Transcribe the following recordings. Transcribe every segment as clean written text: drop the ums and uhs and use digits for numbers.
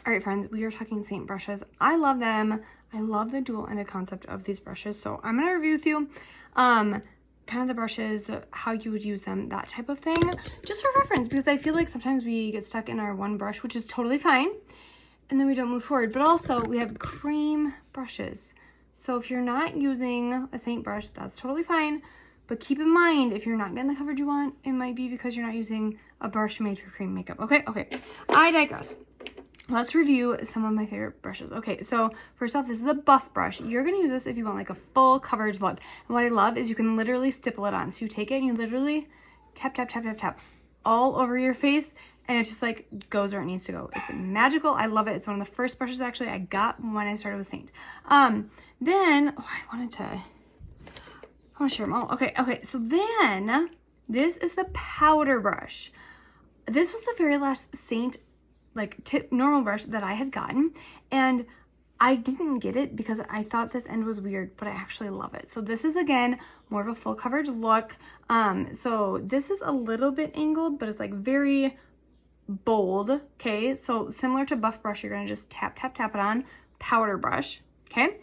All right, friends, we are talking Seint brushes. I love them. I love the dual-ended concept of these brushes. So I'm going to review with you kind of the brushes, how you would use them, that type of thing, just for reference, because I feel like sometimes we get stuck in our one brush, which is totally fine, and then we don't move forward. But also, we have cream brushes. So if you're not using a Seint brush, that's totally fine. But keep in mind, if you're not getting the coverage you want, it might be because you're not using a brush made for cream makeup. Okay, I digress. Let's review some of my favorite brushes. Okay, so first off, this is the buff brush. You're gonna use this if you want like a full coverage look. And what I love is you can literally stipple it on. So you take it and you literally tap, tap, tap, tap, tap all over your face, and it just like goes where it needs to go. It's magical. I love it. It's one of the first brushes actually I got when I started with Seint. Then, oh, I want to share them all. Okay, so then this is the powder brush. This was the very last Seint normal brush that I had gotten, and I didn't get it because I thought this end was weird, but I actually love it. So this is, again, more of a full coverage look. So this is a little bit angled, but it's like very bold. Okay, so similar to buff brush, you're gonna just tap, tap, tap it on. Powder brush. Okay,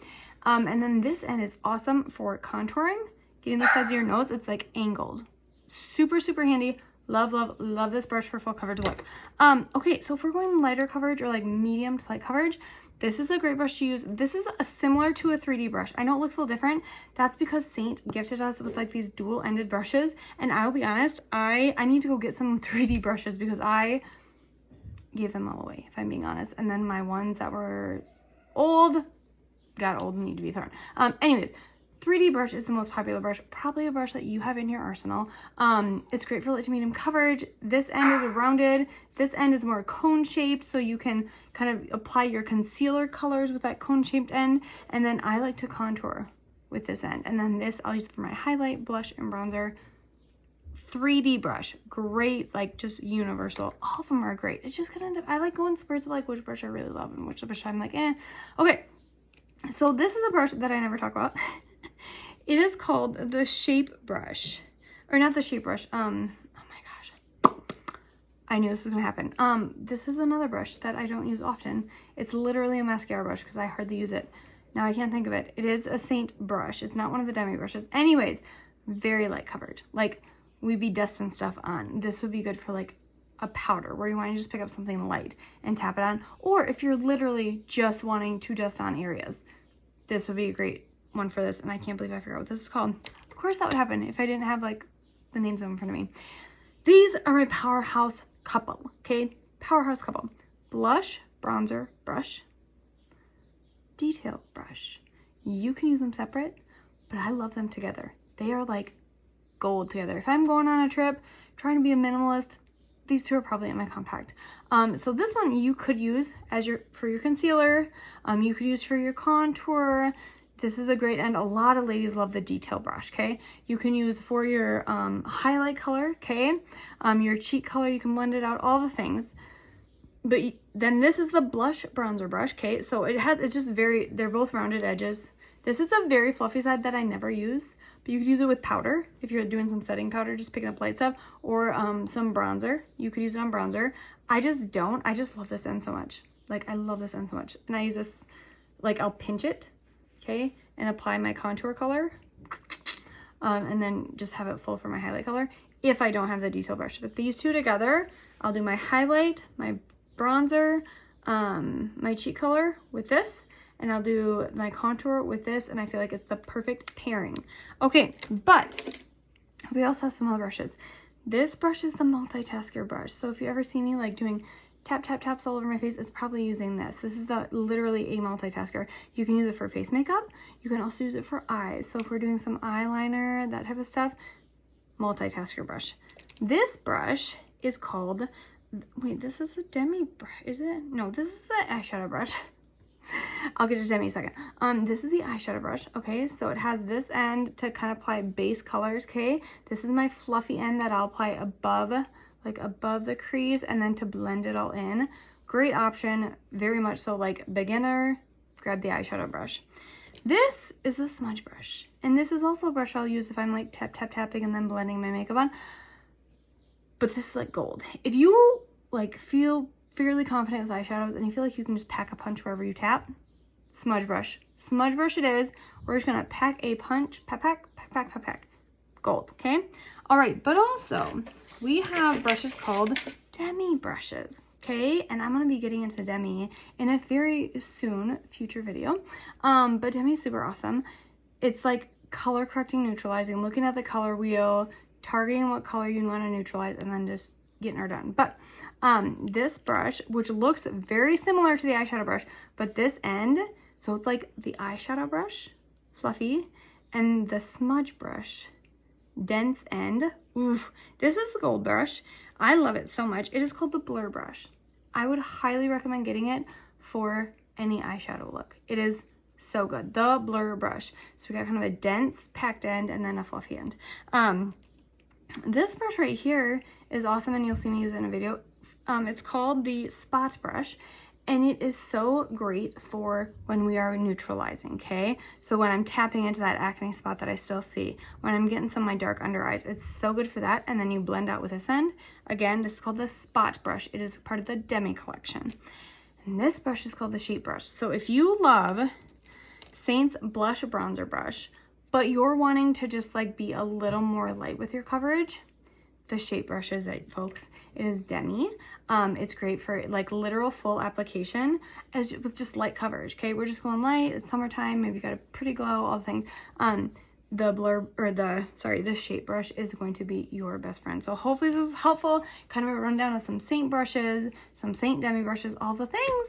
and then this end is awesome for contouring, getting the sides of your nose. It's like angled, super, super handy. Love, love, love this brush for full coverage look. Okay, so if we're going lighter coverage or like medium to light coverage, this is a great brush to use. This is similar to a 3D brush. I know it looks a little different. That's because Seint gifted us with like these dual-ended brushes, and I'll be honest, I need to go get some 3D brushes because I gave them all away, if I'm being honest. And then my ones that were got old and need to be thrown. Anyways, 3D brush is the most popular brush, probably a brush that you have in your arsenal. It's great for light to medium coverage. This end is rounded. This end is more cone shaped, so you can kind of apply your concealer colors with that cone shaped end. And then I like to contour with this end. And then this I'll use for my highlight, blush, and bronzer. 3D brush, great, like just universal. All of them are great. It's just kind of, I like going spurts of like which brush I really love and which brush I'm like, eh. Okay, so this is a brush that I never talk about. It is called the Shape Brush, or not the Shape Brush. Oh my gosh, I knew this was gonna happen. This is another brush that I don't use often. It's literally a mascara brush because I hardly use it. Now I can't think of it. It is a Seint brush. It's not one of the demi brushes. Anyways, very light coverage. Like we'd be dusting stuff on. This would be good for like a powder where you want to just pick up something light and tap it on. Or if you're literally just wanting to dust on areas, this would be a great one for this. And I can't believe I forgot what this is called. Of course that would happen if I didn't have like the names in front of me. These are my powerhouse couple, okay? Powerhouse couple. Blush, bronzer, brush, detail brush. You can use them separate, but I love them together. They are like gold together. If I'm going on a trip, trying to be a minimalist, these two are probably in my compact. So this one you could use as for your concealer. You could use for your contour. This is a great end. A lot of ladies love the detail brush, okay? You can use for your highlight color, okay? Your cheek color, you can blend it out, all the things. But then this is the blush bronzer brush, okay? So it's just they're both rounded edges. This is the very fluffy side that I never use, but you could use it with powder. If you're doing some setting powder, just picking up light stuff, or some bronzer. You could use it on bronzer. I just don't. I just love this end so much. Like, I love this end so much. And I use this, like, I'll pinch it, okay, and apply my contour color, and then just have it full for my highlight color if I don't have the detail brush. But these two together, I'll do my highlight, my bronzer, my cheek color with this, and I'll do my contour with this, and I feel like it's the perfect pairing. Okay, but we also have some other brushes. This brush is the multitasker brush. So if you ever see me like doing tap, tap, taps all over my face, it's probably using this. This is literally a multitasker. You can use it for face makeup. You can also use it for eyes. So if we're doing some eyeliner, that type of stuff, multitasker brush. This brush is called, wait, this is a demi brush, is it? No, this is the eyeshadow brush. I'll get to demi in a second. This is the eyeshadow brush, okay? So it has this end to kind of apply base colors, okay? This is my fluffy end that I'll apply above the crease, and then to blend it all in. Great option, very much so like beginner, grab the eyeshadow brush. This is the smudge brush, and this is also a brush I'll use if I'm like tapping and then blending my makeup on. But this is like gold. If you like feel fairly confident with eyeshadows and you feel like you can just pack a punch wherever you tap, smudge brush. Smudge brush it is. We're just gonna pack a punch, pack. Gold, okay? All right, but also we have brushes called demi brushes, okay? And I'm gonna be getting into demi in a very soon future video. But demi is super awesome. It's like color correcting, neutralizing, looking at the color wheel, targeting what color you want to neutralize, and then just getting her done. But this brush, which looks very similar to the eyeshadow brush, but this end, so it's like the eyeshadow brush, fluffy, and the smudge brush, dense end. Oof. This is the gold brush. I love it so much. It is called the Blur brush. I would highly recommend getting it for any eyeshadow look. It is so good. The Blur brush. So we got kind of a dense packed end and then a fluffy end. This brush right here is awesome and you'll see me use it in a video. It's called the Spot brush. And it is so great for when we are neutralizing, okay? So when I'm tapping into that acne spot that I still see, when I'm getting some of my dark under eyes, it's so good for that. And then you blend out with this end. Again, this is called the Spot brush. It is part of the Demi collection. And this brush is called the Shape brush. So if you love Seint's Blush Bronzer brush, but you're wanting to just like be a little more light with your coverage, the Shape brush is it, folks. It is demi. It's great for like literal full application with just light coverage, okay? We're just going light, it's summertime, maybe you got a pretty glow, all the things. The Shape brush is going to be your best friend. So hopefully this was helpful, kind of a rundown of some Seint brushes, some Seint demi brushes, all the things.